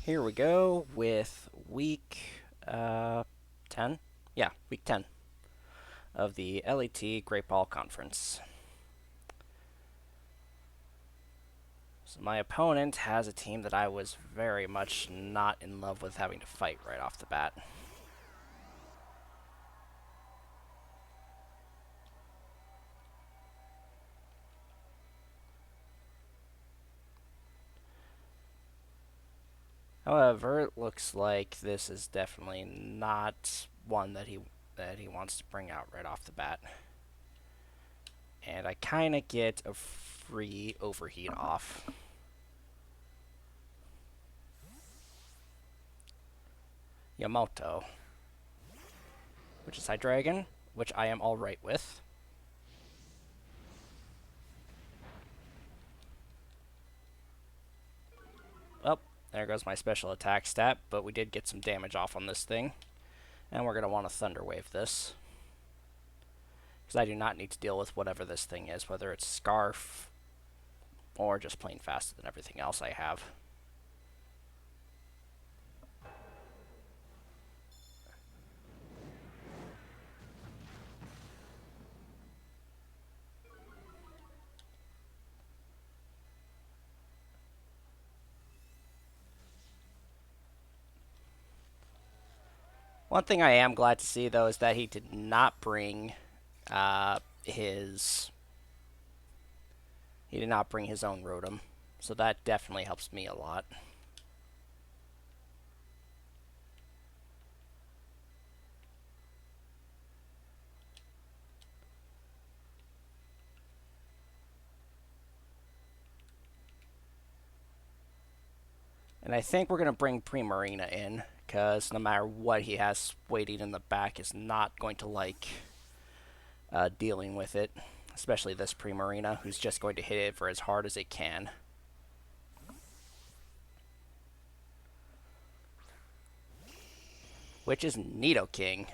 Here we go with week 10. Yeah, week 10 of the LET Great Ball Conference. So my opponent has a team that I was very much not in love with having to fight right off the bat. However, it looks like this is definitely not one that he wants to bring out right off the bat. And I kind of get a free overheat off. Yamato, which is Hydreigon, which I am alright with. Oh, there goes my special attack stat, but we did get some damage off on this thing. And we're going to want to Thunder Wave this. Because I do not need to deal with whatever this thing is, whether it's Scarf or just plain faster than everything else I have. One thing I am glad to see, though, is that he did not bring his... He did not bring his own Rotom. So that definitely helps me a lot. And I think we're going to bring Primarina in, because no matter what he has waiting in the back is not going to like dealing with it. Especially this Primarina, who's just going to hit it for as hard as it can. Which is Nidoking.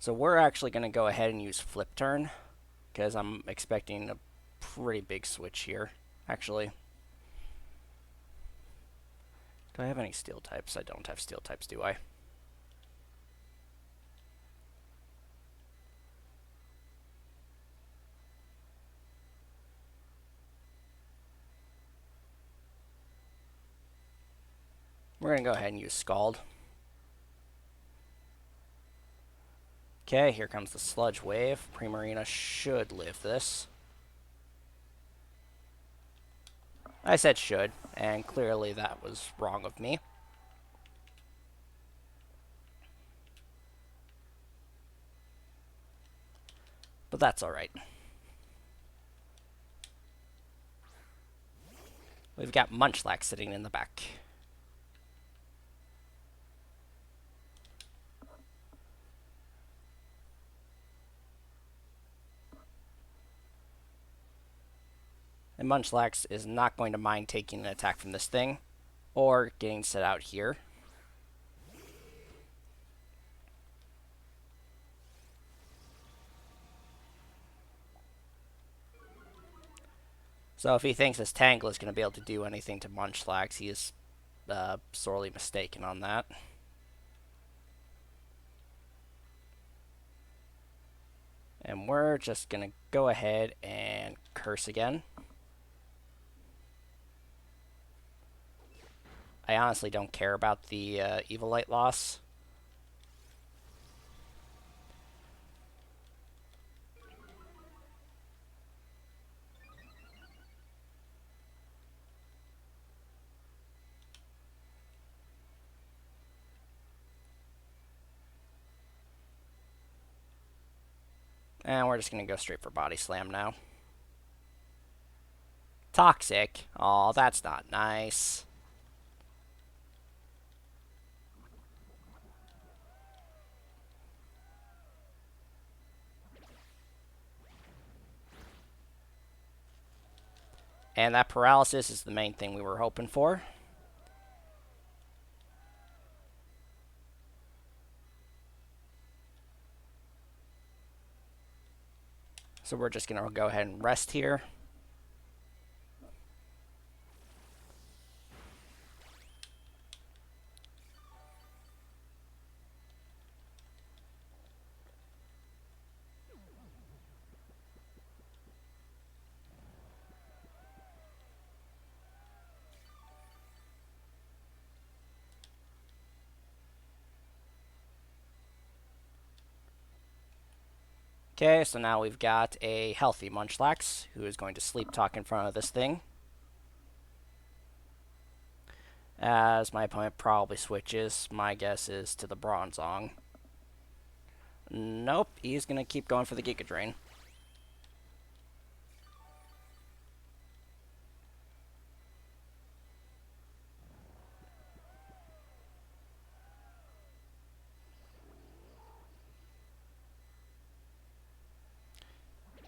So we're actually going to go ahead and use Flip Turn, because I'm expecting a pretty big switch here, actually. Do I have any Steel types? I don't have Steel types, do I? We're going to go ahead and use Scald. Okay, here comes the Sludge Wave. Primarina should live this. I said should, and clearly that was wrong of me. But that's alright. We've got Munchlax sitting in the back. And Munchlax is not going to mind taking an attack from this thing, or getting set out here. So if he thinks his Tangle is going to be able to do anything to Munchlax, he is sorely mistaken on that. And we're just going to go ahead and curse again. I honestly don't care about the Evilite loss. And we're just going to go straight for Body Slam now. Toxic. Aw, that's not nice. And that paralysis is the main thing we were hoping for. So we're just going to go ahead and rest here. Okay, so now we've got a healthy Munchlax who is going to sleep talk in front of this thing. As my opponent probably switches, my guess is to the Bronzong. Nope, he's going to keep going for the Giga Drain.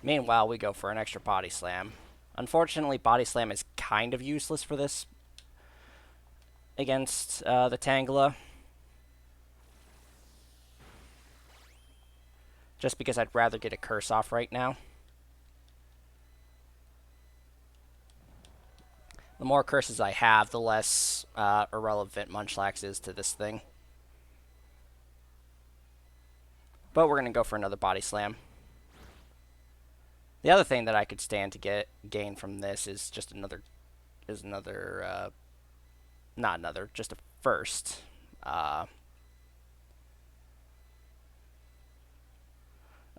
Meanwhile, we go for an extra Body Slam. Unfortunately, Body Slam is kind of useless for this against the Tangela. Just because I'd rather get a Curse off right now. The more curses I have, the less irrelevant Munchlax is to this thing. But we're going to go for another Body Slam. The other thing that I could stand to gain from this is just just a first. A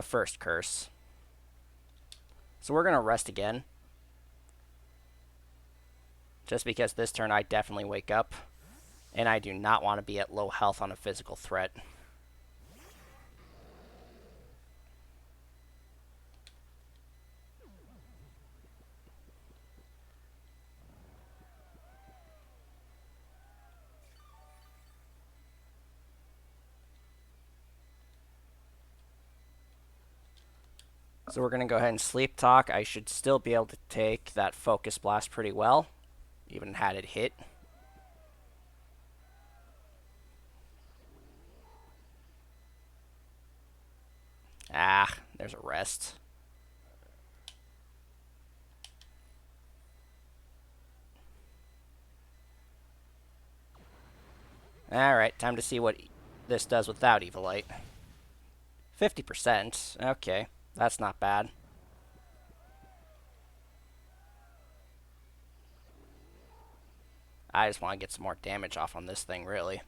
first curse. So we're going to rest again. Just because this turn I definitely wake up. And I do not want to be at low health on a physical threat. So we're going to go ahead and Sleep Talk. I should still be able to take that Focus Blast pretty well, even had it hit. Ah, there's a rest. Alright, time to see what this does without Evilite. 50%. Okay, that's not bad. I just want to get some more damage off on this thing, really.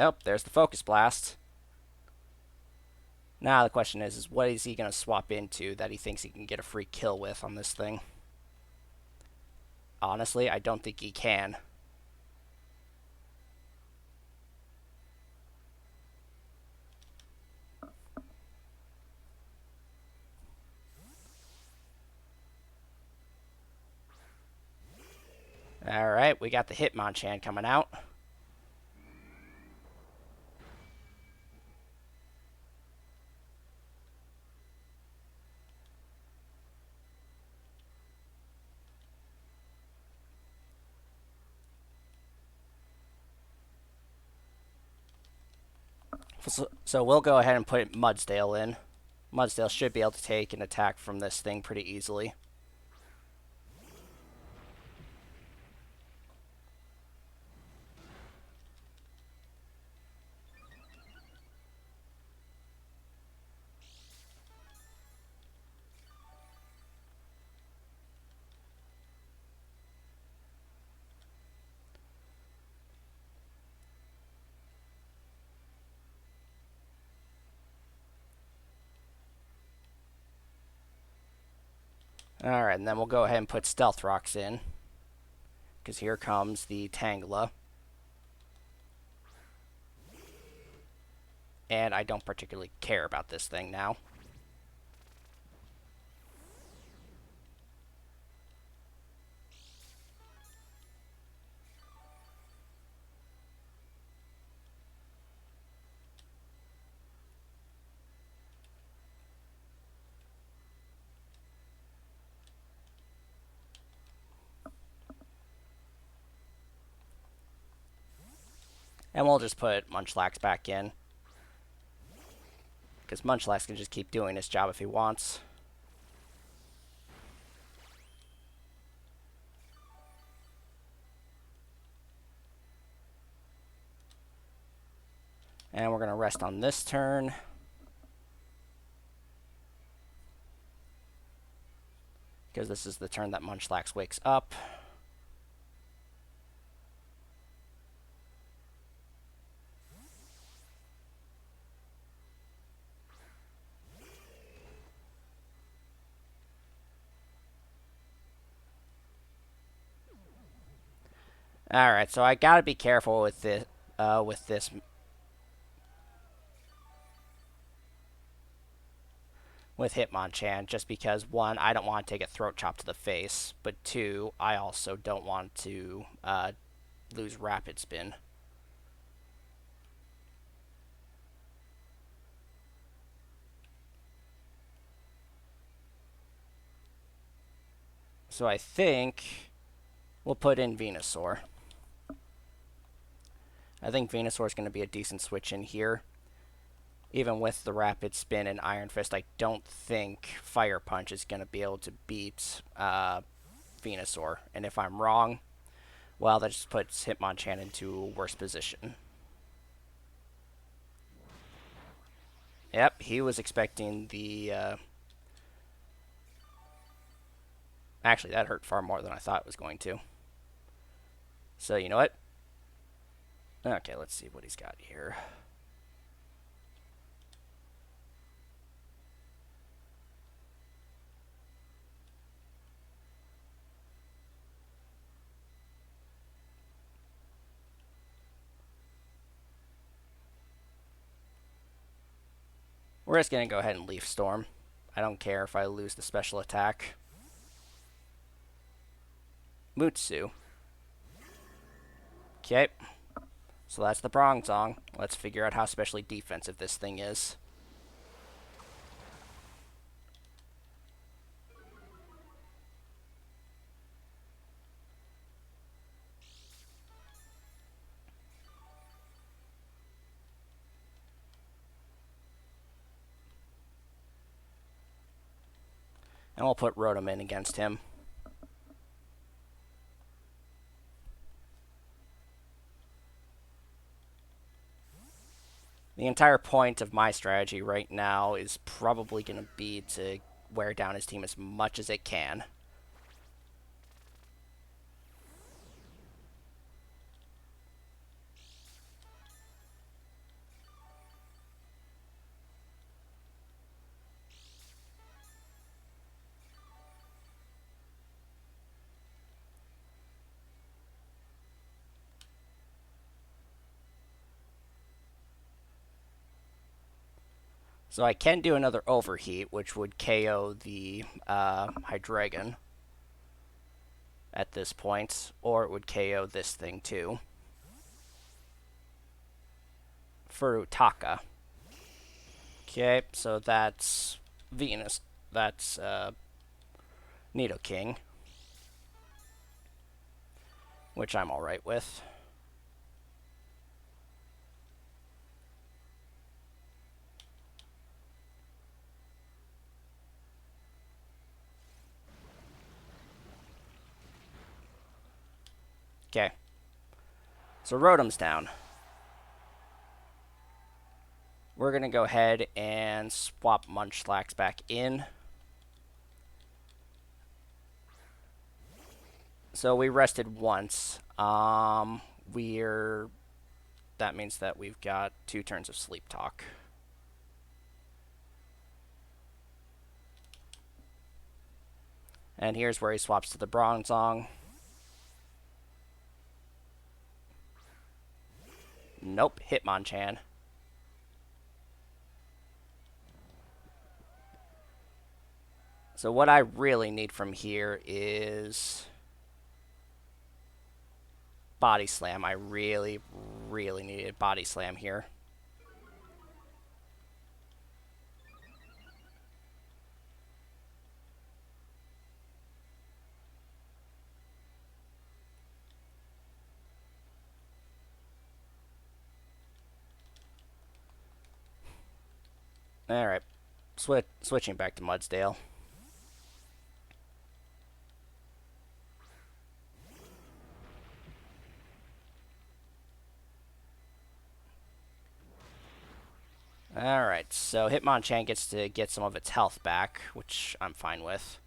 Oh, there's the Focus Blast. Now the question is what is he going to swap into that he thinks he can get a free kill with on this thing? Honestly, I don't think he can. Alright, we got the Hitmonchan coming out. So we'll go ahead and put Mudsdale in. Mudsdale should be able to take an attack from this thing pretty easily. Alright, and then we'll go ahead and put Stealth Rocks in. Because here comes the Tangela. And I don't particularly care about this thing now. And we'll just put Munchlax back in, because Munchlax can just keep doing his job if he wants. And we're going to rest on this turn. Because this is the turn that Munchlax wakes up. Alright, so I gotta be careful with this, with Hitmonchan, just because, one, I don't want to take a throat chop to the face, but two, I also don't want to lose Rapid Spin. So I think we'll put in Venusaur. I think Venusaur is going to be a decent switch in here. Even with the Rapid Spin and Iron Fist, I don't think Fire Punch is going to be able to beat Venusaur. And if I'm wrong, well, that just puts Hitmonchan into a worse position. Yep, he was expecting the... Actually, that hurt far more than I thought it was going to. So, you know what? Okay, let's see what he's got here. We're just going to go ahead and Leaf Storm. I don't care if I lose the special attack. Mutsu. Okay. So that's the Bronzong. Let's figure out how specially defensive this thing is. And we'll put Rotom in against him. The entire point of my strategy right now is probably going to be to wear down his team as much as it can. So I can do another Overheat, which would KO the Hydreigon at this point, or it would KO this thing too. Furutaka. Okay, so that's Venus. That's Nidoking, which I'm alright with. Okay. So Rotom's down. We're going to go ahead and swap Munchlax back in. So we rested once. That means that we've got 2 turns of Sleep Talk. And here's where he swaps to the Bronzong. Nope, Hitmonchan. So what I really need from here is Body Slam. I really, really needed Body Slam here. Alright, switching back to Mudsdale. Alright, so Hitmonchan gets to get some of its health back, which I'm fine with.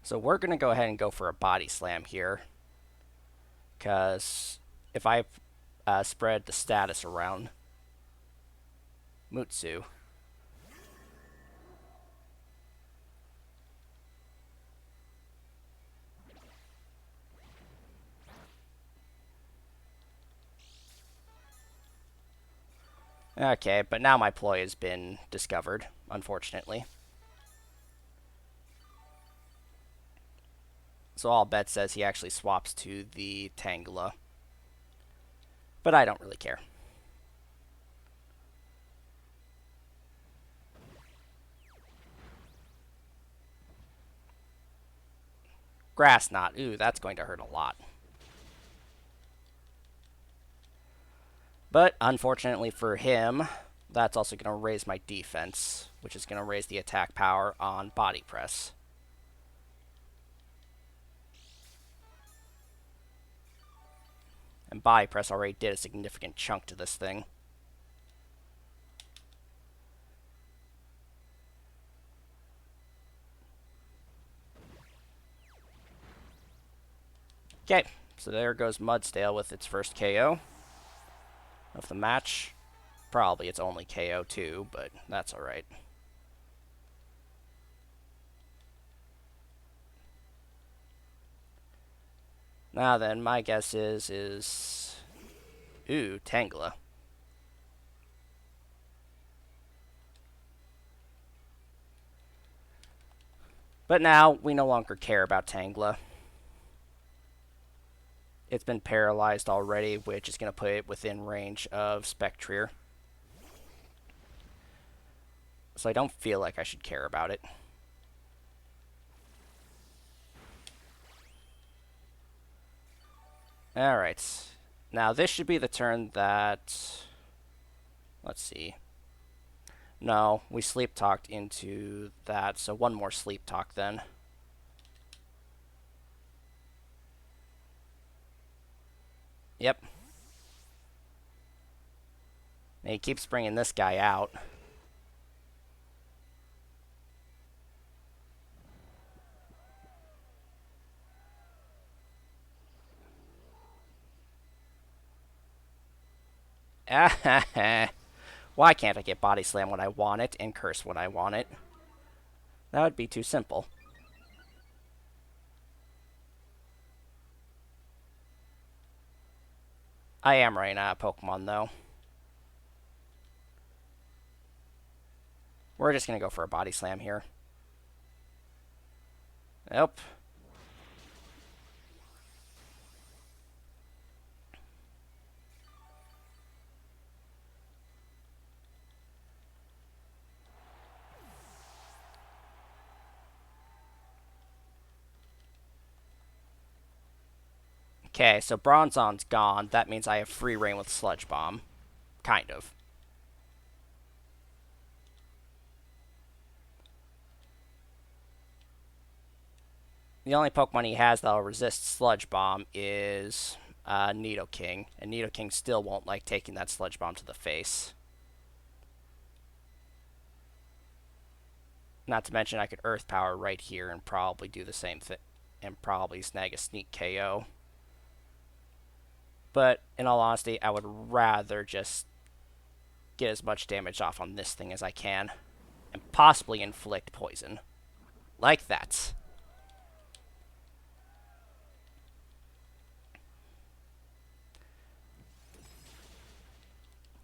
So we're going to go ahead and go for a Body Slam here. Because if I spread the status around Mutsu, okay, but now my ploy has been discovered, unfortunately. So all bet says he actually swaps to the Tangela. But I don't really care. Grass Knot. Ooh, that's going to hurt a lot. But unfortunately for him, that's also going to raise my defense, which is going to raise the attack power on Body Press. And Body Press already did a significant chunk to this thing. Okay, so there goes Mudsdale with its first KO of the match. Probably its only KO too, but that's alright. Now then, my guess is... Ooh, Tangela. But now, we no longer care about Tangela. It's been paralyzed already, which is going to put it within range of Spectrier. So I don't feel like I should care about it. Alright. Now, this should be the turn that... Let's see. No, we sleep talked into that, so one more sleep talk then. Yep. And he keeps bringing this guy out. Why can't I get Body Slam when I want it and Curse when I want it? That would be too simple. I am running out of Pokemon, though. We're just going to go for a Body Slam here. Nope. Okay, so Bronzon's gone. That means I have free reign with Sludge Bomb. Kind of. The only Pokemon he has that'll resist Sludge Bomb is Nidoking. And Nidoking still won't like taking that Sludge Bomb to the face. Not to mention I could Earth Power right here and probably do the same thing. And probably snag a Sneak KO. But in all honesty, I would rather just get as much damage off on this thing as I can. And possibly inflict poison. Like that.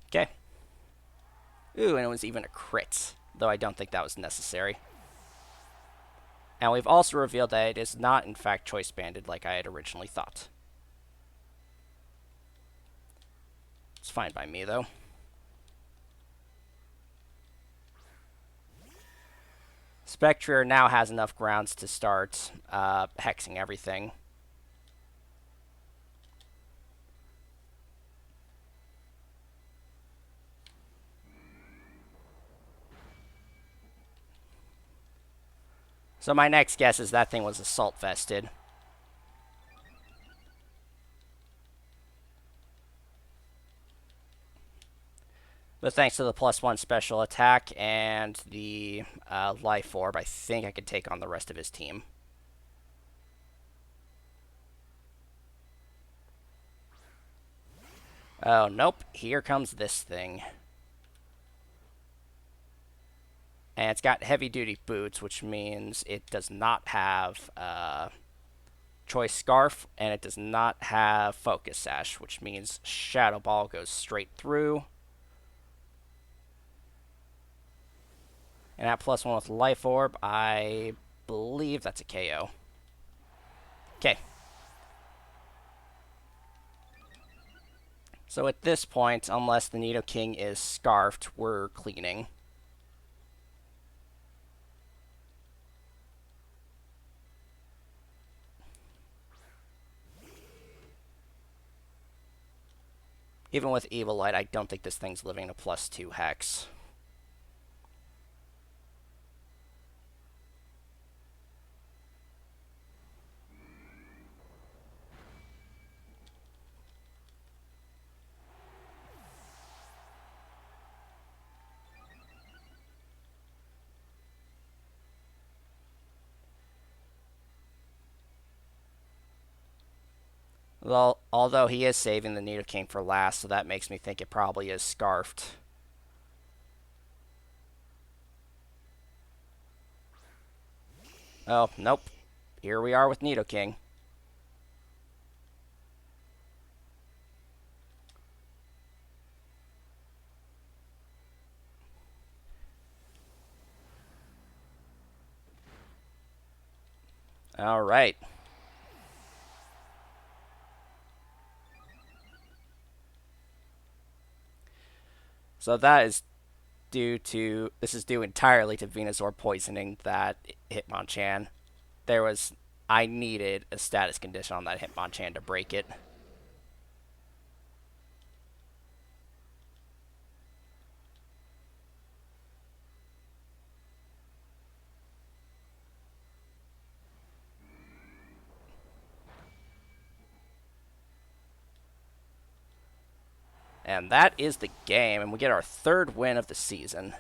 Okay. Ooh, and it was even a crit. Though I don't think that was necessary. And we've also revealed that it is not, in fact, choice banded like I had originally thought. It's fine by me, though. Spectre now has enough grounds to start hexing everything. So my next guess is that thing was assault vested. But thanks to the +1 special attack and the life orb, I think I could take on the rest of his team. Oh, nope. Here comes this thing. And it's got heavy-duty boots, which means it does not have Choice Scarf, and it does not have Focus Sash, which means Shadow Ball goes straight through. And at +1 with Life Orb, I believe that's a KO. Okay. So at this point, unless the Nidoking is scarfed, we're cleaning. Even with Evil Light, I don't think this thing's living a +2 hex. Well, although he is saving the Nidoking for last, so that makes me think it probably is scarfed. Oh, nope. Here we are with Nidoking. All right. So that is this is due entirely to Venusaur poisoning that Hitmonchan. I needed a status condition on that Hitmonchan to break it. And that is the game, and we get our third win of the season.